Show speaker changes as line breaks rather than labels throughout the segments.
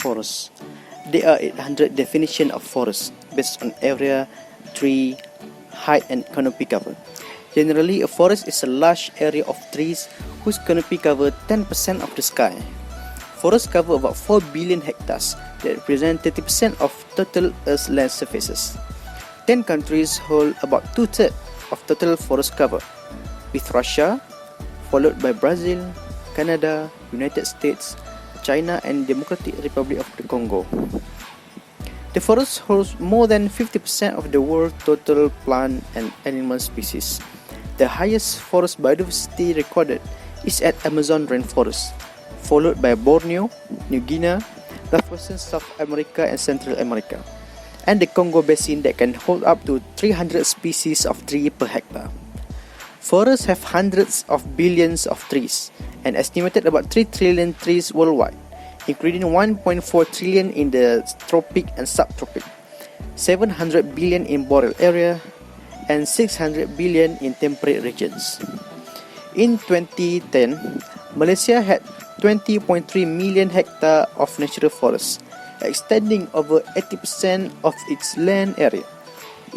forests. There are 800 definitions of forest based on area, tree, height and canopy cover. Generally, a forest is a large area of trees whose canopy cover 10% of the sky. Forests cover about 4 billion hectares that represent 30% of total Earth's land surfaces. 10 countries hold about 2/3 of total forest cover, with Russia, followed by Brazil, Canada, United States, China and Democratic Republic of the Congo. The forest holds more than 50% of the world's total plant and animal species. The highest forest biodiversity recorded is at Amazon rainforest, followed by Borneo, New Guinea, northwestern South America and Central America, and the Congo Basin that can hold up to 300 species of trees per hectare. Forests have hundreds of billions of trees, and estimated about 3 trillion trees worldwide, including 1.4 trillion in the tropic and subtropic, 700 billion in boreal area, and 600 billion in temperate regions. In 2010, Malaysia had 20.3 million hectares of natural forests, extending over 80% of its land area.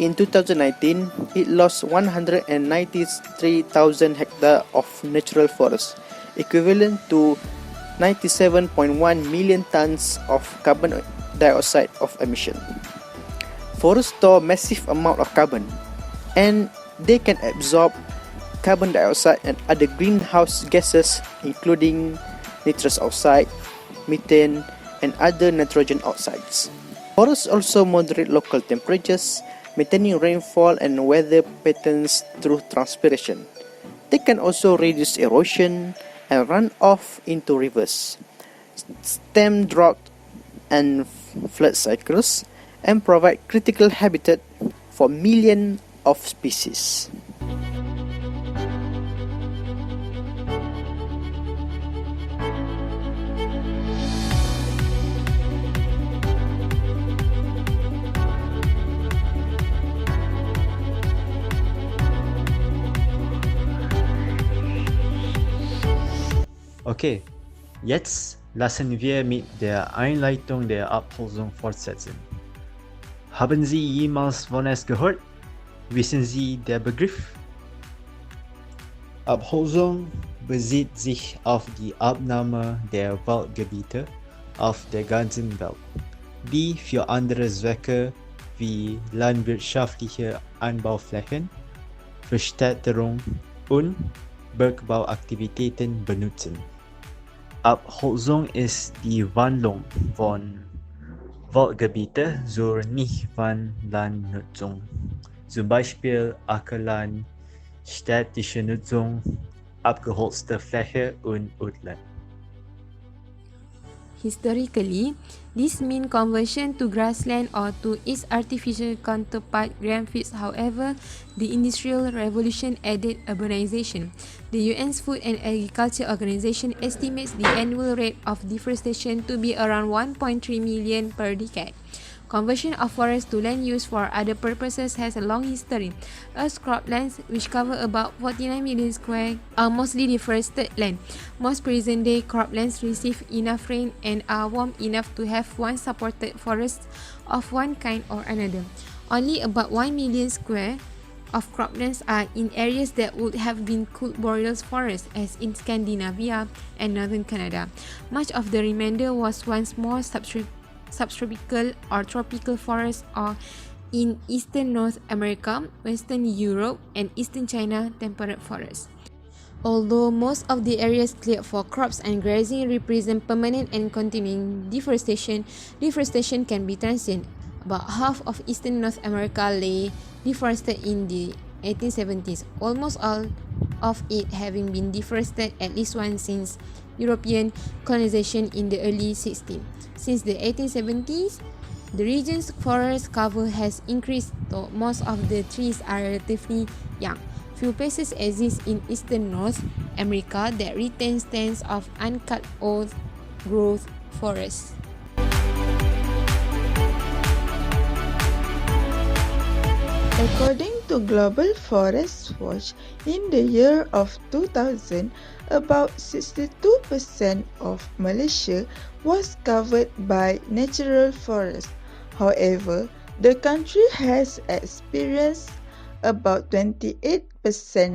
In 2019, it lost 193,000 hectares of natural forests, equivalent to 97.1 million tons of carbon dioxide of emission. Forests store massive amount of carbon, and they can absorb carbon dioxide and other greenhouse gases including nitrous oxide, methane, and other nitrogen oxides. Forests also moderate local temperatures, maintaining rainfall and weather patterns through transpiration. They can also reduce erosion and run off into rivers, stem drought and flood cycles, and provide critical habitat for millions of species.
Okay, jetzt lassen wir mit der Einleitung der Abholzung fortsetzen. Haben Sie jemals von es gehört? Wissen Sie der Begriff? Abholzung bezieht sich auf die Abnahme der Waldgebiete auf der ganzen Welt, die für andere Zwecke wie landwirtschaftliche Anbauflächen, Verstädterung und Bergbauaktivitäten benutzen. Abholzung ist die Wandlung von Waldgebieten zur Nichtwandlandnutzung, zum Beispiel Ackerland, städtische Nutzung, abgeholzte Fläche und Ödland.
Historically, this means conversion to grassland or to its artificial counterpart grassfields. However, the Industrial Revolution added urbanization. The UN's Food and Agriculture Organization estimates the annual rate of deforestation to be around 1.3 million per decade. Conversion of forests to land use for other purposes has a long history. Earth's croplands, which cover about 49 million square, are mostly deforested land. Most present-day croplands receive enough rain and are warm enough to have one supported forest of one kind or another. Only about 1 million square of croplands are in areas that would have been cool boreal forests, as in Scandinavia and northern Canada. Much of the remainder was once more subtropical or tropical forests, or in eastern North America, western Europe, and eastern China temperate forests. Although most of the areas cleared for crops and grazing represent permanent and continuing deforestation, deforestation can be transient. About half of eastern North America lay deforested in the 1870s, almost all of it having been deforested at least once since European colonization in the early 60s. Since the 1870s, the region's forest cover has increased, though most of the trees are relatively young. Few places exist in eastern North America that retain stands of uncut old-growth forests.
According to Global Forest Watch, in the year of 2000, about 62% of Malaysia was covered by natural forests. However, the country has experienced about 28%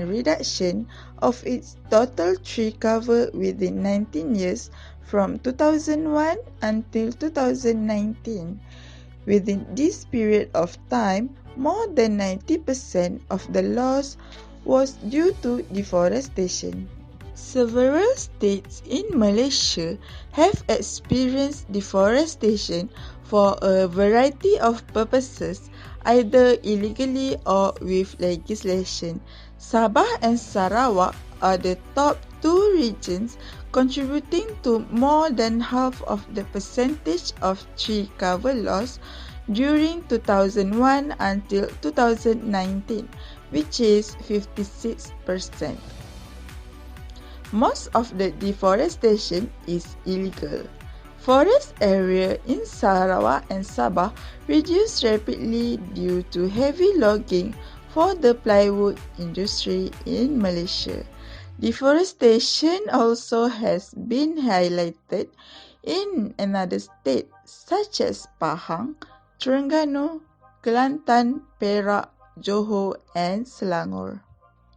reduction of its total tree cover within 19 years from 2001 until 2019. Within this period of time, more than 90% of the loss was due to deforestation. Several states in Malaysia have experienced deforestation for a variety of purposes, either illegally or with legislation. Sabah and Sarawak are the top two regions contributing to more than half of the percentage of tree cover loss during 2001 until 2019, which is 56%. Most of the deforestation is illegal. Forest area in Sarawak and Sabah reduced rapidly due to heavy logging for the plywood industry in Malaysia. Deforestation also has been highlighted in another state such as Pahang, Terengganu, Kelantan, Perak, Johor and Selangor.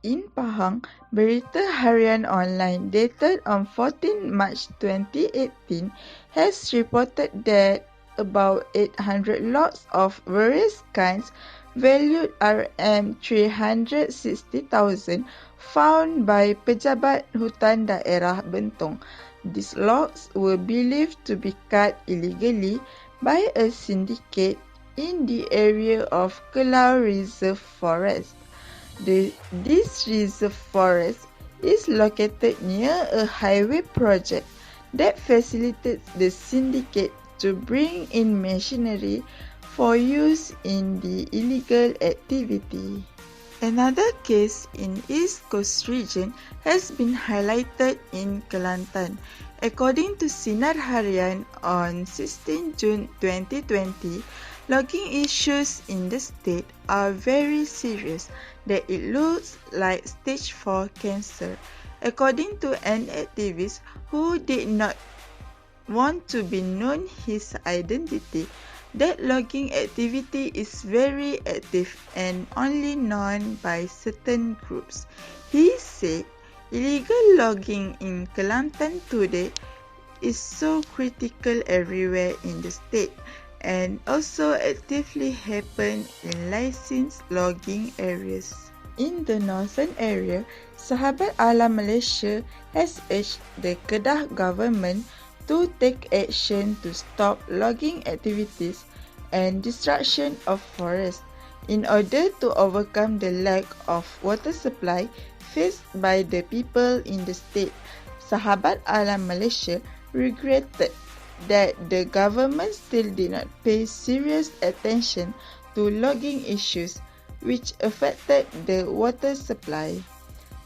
In Pahang, Berita Harian Online dated on 14 March 2018 has reported that about 800 lots of various kinds valued RM360,000 found by pejabat hutan daerah Bentong. These logs were believed to be cut illegally by a syndicate in the area of Kelau Reserve Forest. This reserve forest is located near a highway project that facilitates the syndicate to bring in machinery for use in the illegal activity. Another case in East Coast region has been highlighted in Kelantan. According to Sinar Harian on 16 June 2020, logging issues in the state are very serious that it looks like stage 4 cancer. According to an activist who did not want to be known his identity, that logging activity is very active and only known by certain groups. He said illegal logging in Kelantan today is so critical everywhere in the state and also actively happen in licensed logging areas. In the northern area, Sahabat Alam Malaysia has urged the Kedah government to take action to stop logging activities and destruction of forests in order to overcome the lack of water supply faced by the people in the state. Sahabat Alam Malaysia regretted that the government still did not pay serious attention to logging issues which affected the water supply.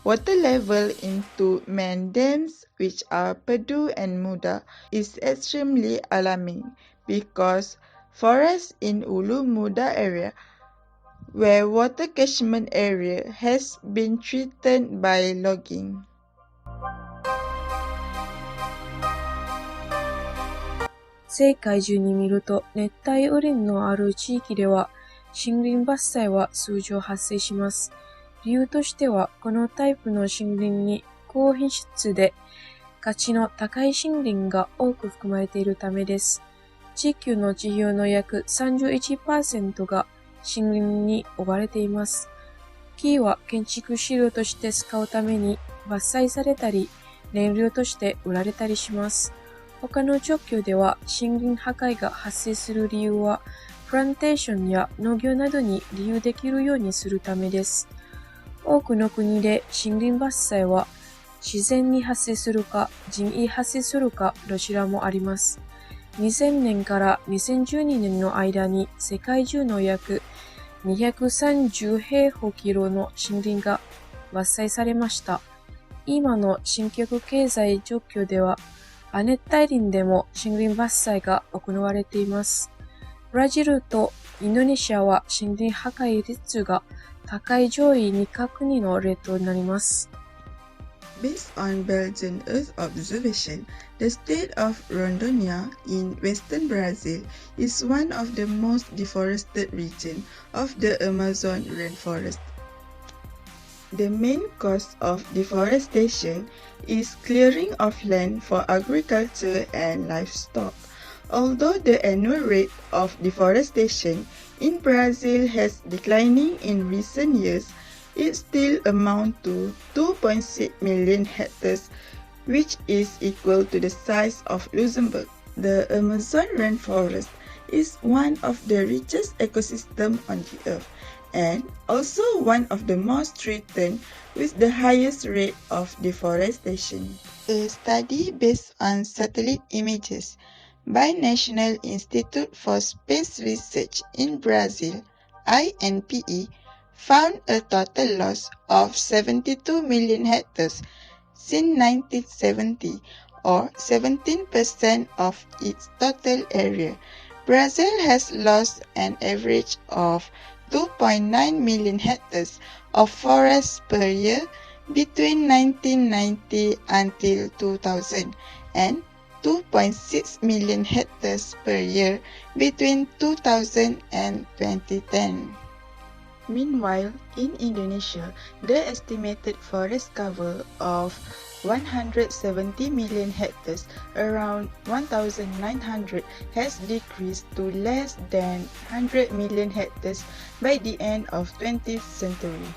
Water level into main dams, which are Pedu and Muda, is extremely alarming because forests in Ulu Muda area, where water catchment area has been threatened by logging.
世界中に見ると熱帯雨林のある地域では森林伐採は通常発生します。理由としては、このタイプの森林に高品質で価値の高い森林が多く含まれているためです。地球の地表の約 31% が森林に覆われています。木は建築資料として使うために伐採されたり、燃料として売られたりします。他の状況では森林破壊が発生する理由は、プランテーションや農業などに利用できるようにするためです。多くの国で森林伐採は自然に発生するか人為発生するかどちらもあります。2000年から2012年の間に世界中の約230平方キロの森林が伐採されました。今の新極経済状況では亜熱帯林でも森林伐採が行われています。ブラジルとインドネシアは森林破壊率が高い上位2カ国の例となります。
Based on Belgian Earth observation, the state of Rondônia in western Brazil is one of the most deforested regions of the Amazon rainforest. The main cause of deforestation is clearing of land for agriculture and livestock. Although the annual rate of deforestation in Brazil has declining in recent years, it still amounts to 2.6 million hectares, which is equal to the size of Luxembourg. The Amazon rainforest is one of the richest ecosystems on the earth and also one of the most threatened with the highest rate of deforestation. A study based on satellite images by National Institute for Space Research in Brazil, INPE, found a total loss of 72 million hectares since 1970, or 17% of its total area. Brazil has lost an average of 2.9 million hectares of forest per year between 1990 until 2000 and 2.6 million hectares per year between 2000 and 2010. Meanwhile, in Indonesia, the estimated forest cover of 170 million hectares, around 1,900, has decreased to less than 100 million hectares by the end of 20th century.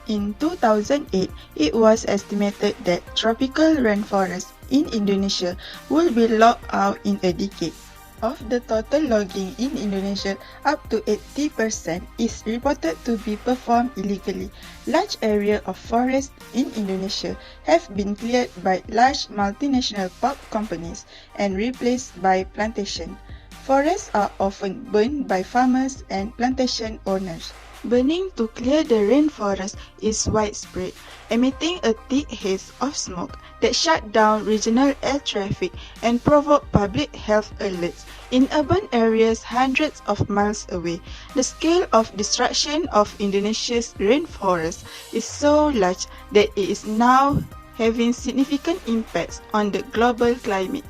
In 2008, it was estimated that tropical rainforests in Indonesia will be logged out in a decade. Of the total logging in Indonesia, up to 80% is reported to be performed illegally. Large areas of forest in Indonesia have been cleared by large multinational pulp companies and replaced by plantation. Forests are often burned by farmers and plantation owners. Burning to clear the rainforest is widespread, emitting a thick haze of smoke that shut down regional air traffic and provoke public health alerts in urban areas hundreds of miles away. The scale of destruction of Indonesia's rainforest is so large that it is now having significant impacts on the global climate.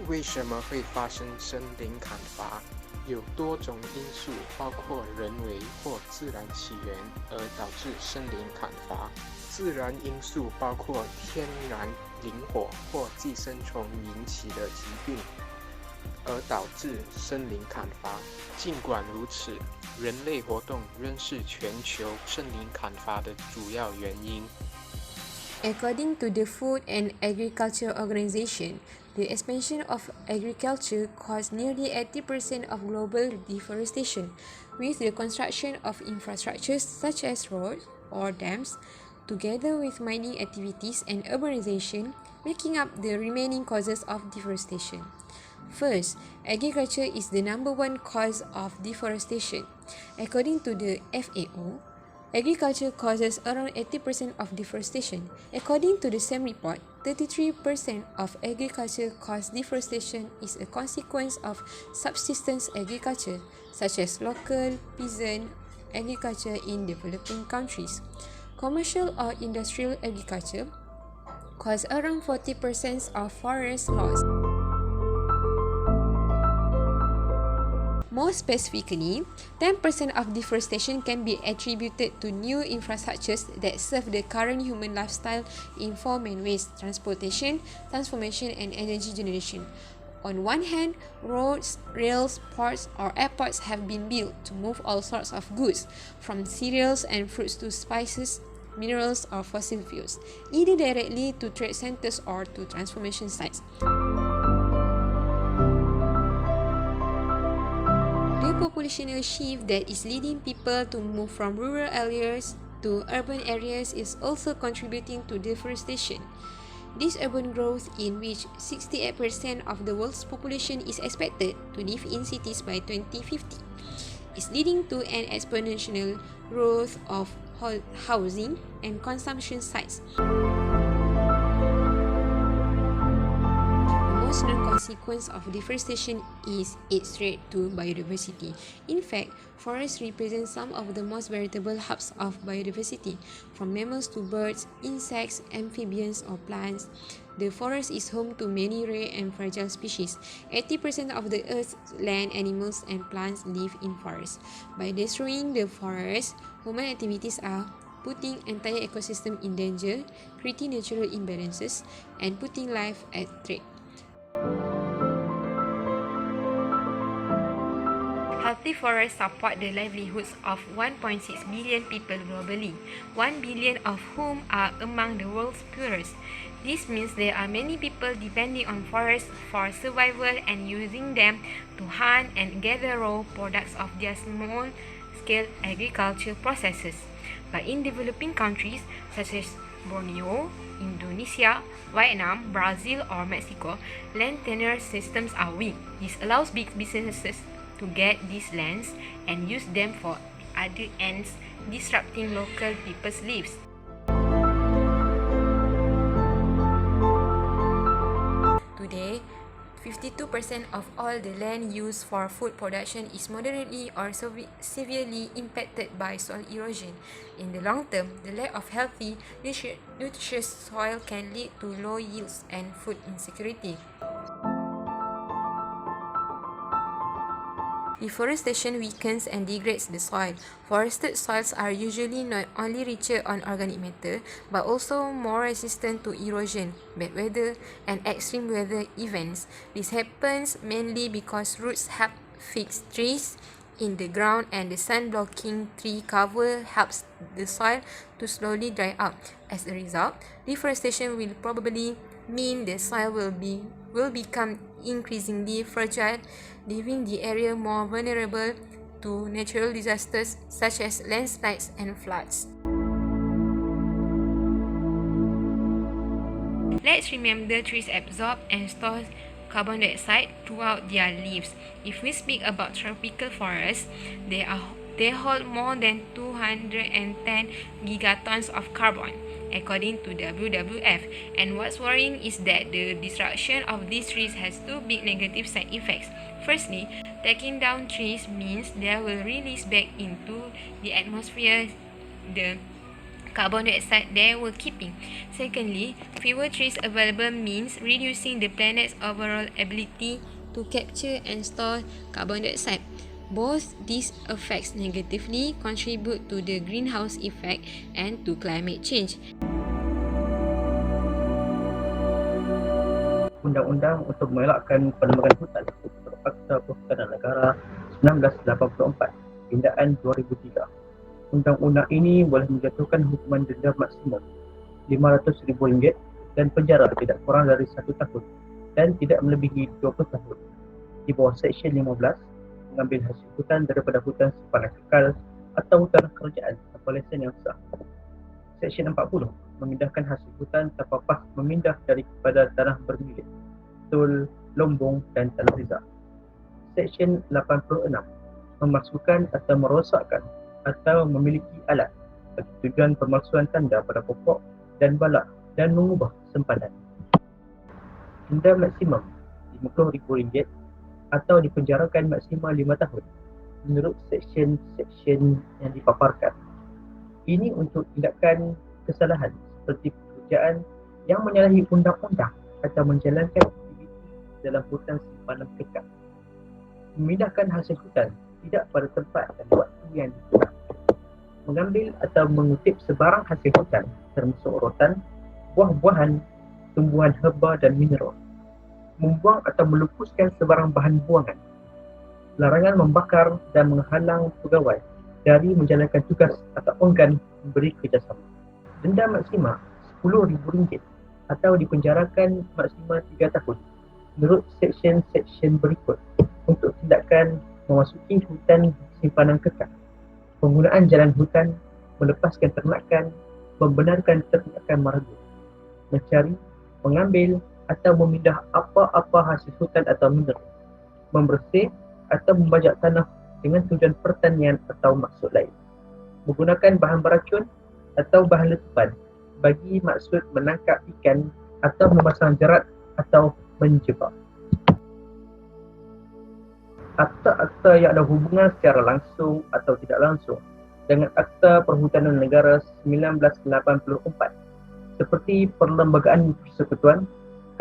为什么会发生森林砍伐？有多种因素，包括人为或自然起源而导致森林砍伐。自然因素包括天然林火或寄生虫引起的疾病，而导致森林砍伐。尽管如此，人类活动仍是全球森林砍伐的主要原因。
According to the Food and Agriculture Organization, the expansion of agriculture caused nearly 80% of global deforestation, with the construction of infrastructures such as roads or dams, together with mining activities and urbanization, making up the remaining causes of deforestation. First, agriculture is the number one cause of deforestation. According to the FAO, agriculture causes around 80% of deforestation. According to the same report, 33% of agriculture caused deforestation is a consequence of subsistence agriculture, such as local peasant agriculture in developing countries. Commercial or industrial agriculture cause around 40% of forest loss. More specifically, 10% of deforestation can be attributed to new infrastructures that serve the current human lifestyle in four main ways: transportation, transformation, and energy generation. On one hand, roads, rails, ports, or airports have been built to move all sorts of goods, from cereals and fruits to spices, minerals, or fossil fuels, either directly to trade centers or to transformation sites. The populational shift that is leading people to move from rural areas to urban areas is also contributing to deforestation. This urban growth, in which 68% of the world's population is expected to live in cities by 2050, is leading to an exponential growth of housing and consumption sites. The most known consequence of deforestation is its threat to biodiversity. In fact, forests represent some of the most veritable hubs of biodiversity. From mammals to birds, insects, amphibians or plants, the forest is home to many rare and fragile species. 80% of the Earth's land animals and plants live in forests. By destroying the forest, human activities are putting entire ecosystem in danger, creating natural imbalances, and putting life at threat. Healthy forests support the livelihoods of 1.6 billion people globally, 1 billion of whom are among the world's poorest. This means there are many people depending on forests for survival and using them to hunt and gather raw products of their small-scale agriculture processes. But in developing countries such as Borneo, Indonesia, Vietnam, Brazil or Mexico, land tenure systems are weak. This allows big businesses to get these lands and use them for other ends, disrupting local people's lives. Today, 52% of all the land used for food production is moderately or severely impacted by soil erosion. In the long term, the lack of healthy, nutritious soil can lead to low yields and food insecurity. Deforestation weakens and degrades the soil. Forested soils are usually not only richer on organic matter, but also more resistant to erosion, bad weather, and extreme weather events. This happens mainly because roots help fix trees in the ground and the sun-blocking tree cover helps the soil to slowly dry up. As a result, deforestation will probably mean the soil will become increasingly fragile, leaving the area more vulnerable to natural disasters such as landslides and floods. Let's remember trees absorb and store carbon dioxide throughout their leaves. If we speak about tropical forests, they hold more than 210 gigatons of carbon, according to WWF. And what's worrying is that the destruction of these trees has two big negative side effects. Firstly, taking down trees means they will release back into the atmosphere the carbon dioxide they were keeping. Secondly, fewer trees available means reducing the planet's overall ability to capture and store carbon dioxide. Both these effects negatively contribute to the greenhouse effect and to climate change.
Undang-Undang untuk mengelakkan penebangan hutan Paksa Perhutanan Negara 1984, Pindaan 2003. Undang-undang ini boleh menjatuhkan hukuman denda maksimum RM500,000 dan penjara tidak kurang dari 1 tahun dan tidak melebihi 20 tahun. Di bawah Seksyen 15, mengambil hasil hutan daripada hutan simpanan kekal atau hutan kerajaan tanpa lesen yang sah. Seksyen 40, memindahkan hasil hutan tanpa pas memindah daripada tanah bermilik, tol, lombong dan tanah liza. Seksyen 86, memasukkan atau merosakkan atau memiliki alat bagi tujuan pemalsuan tanda pada pokok dan balak dan mengubah sempadan. Denda maksimum RM50,000 atau dipenjarakan maksimal 5 tahun menurut seksyen-seksyen yang dipaparkan. Ini untuk tindakan kesalahan seperti pekerjaan yang menyalahi undang-undang atau menjalankan aktiviti dalam hutan simpanan kekal. Memindahkan hasil hutan tidak pada tempat dan waktu yang ditentukan. Mengambil atau mengutip sebarang hasil hutan termasuk rotan, buah-buahan, tumbuhan herba dan mineral. Membuang atau melupuskan sebarang bahan buangan. Larangan membakar dan menghalang pegawai dari menjalankan tugas atau enggan memberi kerjasama. Denda maksimal RM10,000 atau dipenjarakan maksimal 3 tahun menurut seksyen-seksyen berikut untuk tindakan memasuki hutan simpanan kekal, penggunaan jalan hutan, melepaskan ternakan, membenarkan ternakan maragu, mencari, mengambil atau memindah apa-apa hasil hutan atau mineral, membersih atau membajak tanah dengan tujuan pertanian atau maksud lain, menggunakan bahan beracun atau bahan letupan bagi maksud menangkap ikan atau memasang jerat atau menjebak. akta-akta yang ada hubungan secara langsung atau tidak langsung dengan Akta Perhutanan Negara 1984 seperti Perlembagaan Persekutuan,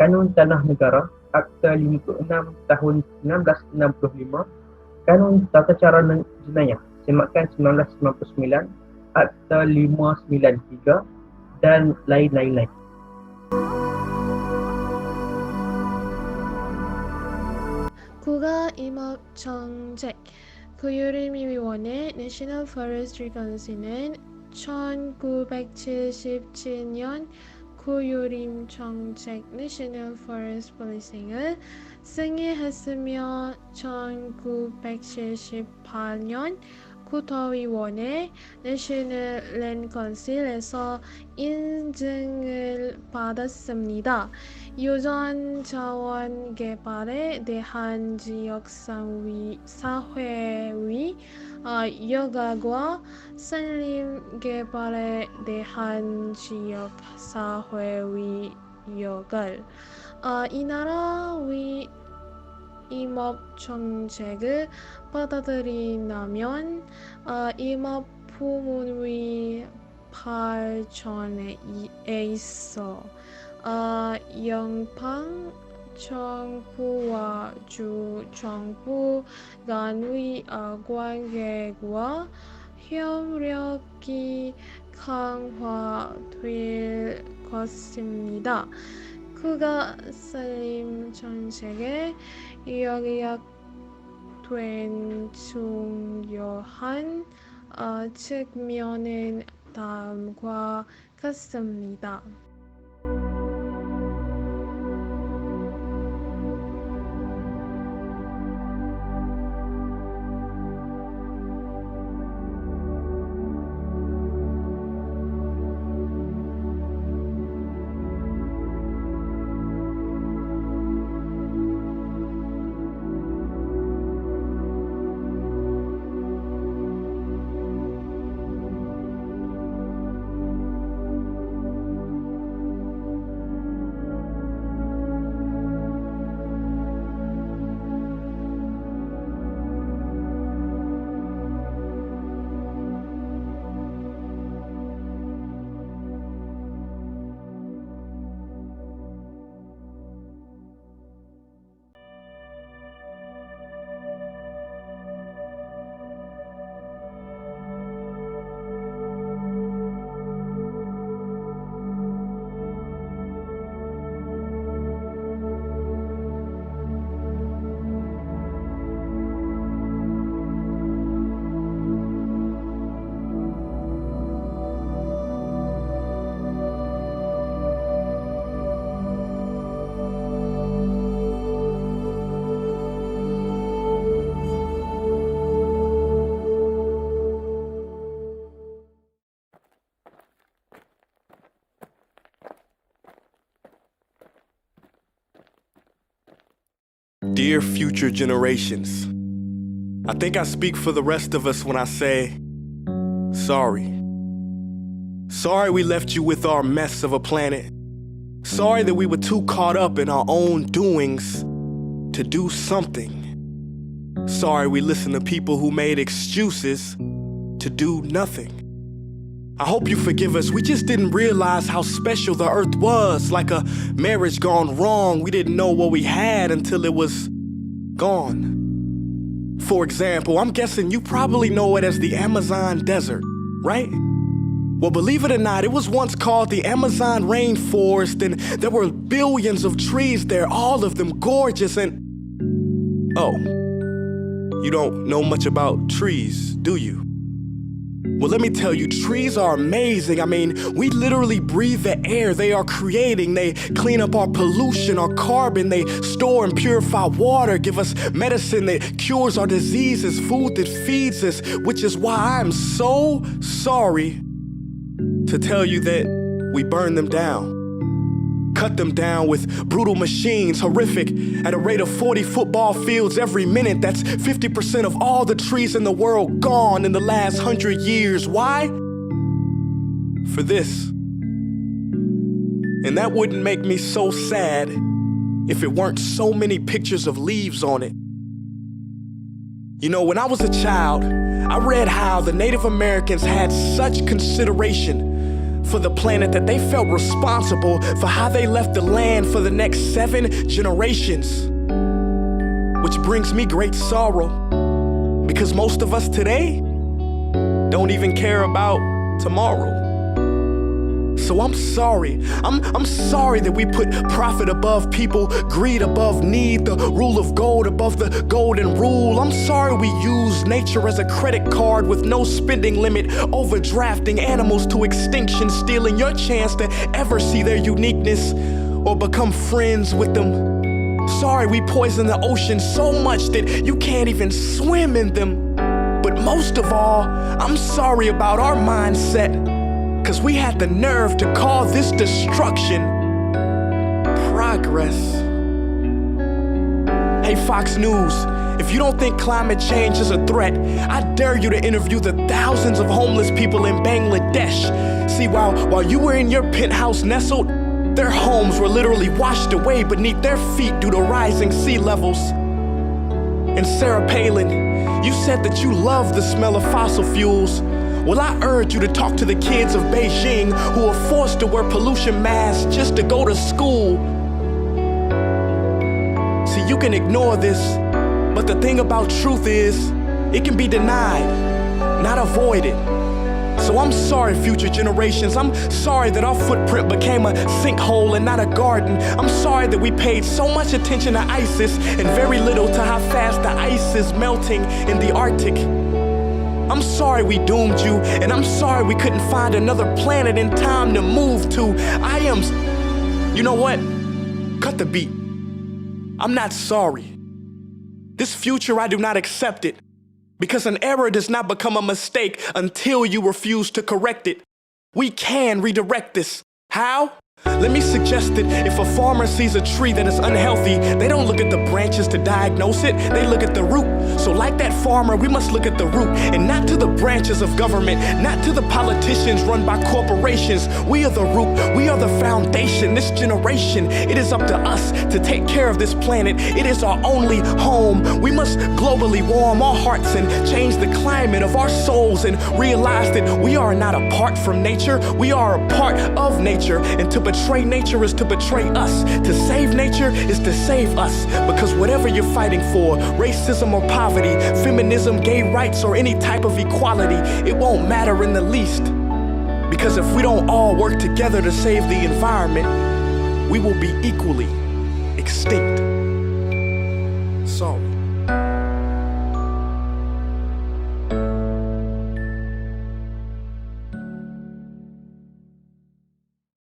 Kanun Tanah Negara, Akta 56 tahun 1965, Kanun Tata Cara Jenayah Semakan 1999, Akta 593 dan lain-lain.
국가임업정책 구유림위원회 National Forestry Council은 1977년 구유림 정책 National Forest Policing을 승인했으며 1978년 국토위원회 National Land Council에서 인증을 받았습니다. 유전 자원 개발에 대한 지역 사회의 여가과森林 개발에 대한 지역 사회의 여갈 이 나라의 임업 정책을 받아들이려면 임업 부문의 발전에 있어 연방 정부와 주 정부 간의 관계와 협력이 강화될 것입니다. 국가森林 정책에 요약된 중요한 측면은 다음과 같습니다.
Dear future generations, I think I speak for the rest of us when I say, sorry. Sorry we left you with our mess of a planet. Sorry that we were too caught up in our own doings to do something. Sorry we listened to people who made excuses to do nothing. I hope you forgive us. We just didn't realize how special the earth was. Like a marriage gone wrong, we didn't know what we had until it was gone. For example, I'm guessing you probably know it as the Amazon desert, right? Well, believe it or not, it was once called the Amazon rainforest, and there were billions of trees there, all of them gorgeous, and... Oh, you don't know much about trees, do you? Well, let me tell you, trees are amazing. I mean, we literally breathe the air they are creating. They clean up our pollution, our carbon. They store and purify water, give us medicine that cures our diseases, food that feeds us, which is why I'm so sorry to tell you that we burn them down. Cut them down with brutal machines, horrific, at a rate of 40 football fields every minute. That's 50% of all the trees in the world gone in the last 100 years. Why? For this. And that wouldn't make me so sad if it weren't so many pictures of leaves on it. You know, when I was a child, I read how the Native Americans had such consideration for the planet that they felt responsible for how they left the land for the next 7 generations. Which brings me great sorrow, because most of us today don't even care about tomorrow. So I'm sorry. I'm sorry that we put profit above people, greed above need, the rule of gold above the golden rule. I'm sorry we use nature as a credit card with no spending limit, overdrafting animals to extinction, stealing your chance to ever see their uniqueness or become friends with them. Sorry we poison the ocean so much that you can't even swim in them. But most of all, I'm sorry about our mindset, 'cause we had the nerve to call this destruction progress. Hey Fox News, if you don't think climate change is a threat, I dare you to interview the thousands of homeless people in Bangladesh. See, while you were in your penthouse nestled, their homes were literally washed away beneath their feet due to rising sea levels. And Sarah Palin, you said that you love the smell of fossil fuels. Well, I urge you to talk to the kids of Beijing who are forced to wear pollution masks just to go to school. See, you can ignore this, but the thing about truth is, it can be denied, not avoided. So I'm sorry, future generations. I'm sorry that our footprint became a sinkhole and not a garden. I'm sorry that we paid so much attention to ISIS and very little to how fast the ice is melting in the Arctic. I'm sorry we doomed you, and I'm sorry we couldn't find another planet in time to move to. You know what? Cut the beat. I'm not sorry. This future, I do not accept it. Because an error does not become a mistake until you refuse to correct it. We can redirect this. How? Let me suggest that if a farmer sees a tree that is unhealthy, they don't look at the branches to diagnose it, they look at the root. So like that farmer, we must look at the root and not to the branches of government, not to the politicians run by corporations. We are the root, we are the foundation. This generation, it is up to us to take care of this planet. It is our only home. We must globally warm our hearts and change the climate of our souls and realize that we are not apart from nature, we are a part of nature. And to betray nature is to betray us. To save nature is to save us. Because whatever you're fighting for, racism or poverty, feminism, gay rights, or any type of equality, it won't matter in the least. Because if we don't all work together to save the environment, we will be equally extinct. Sorry.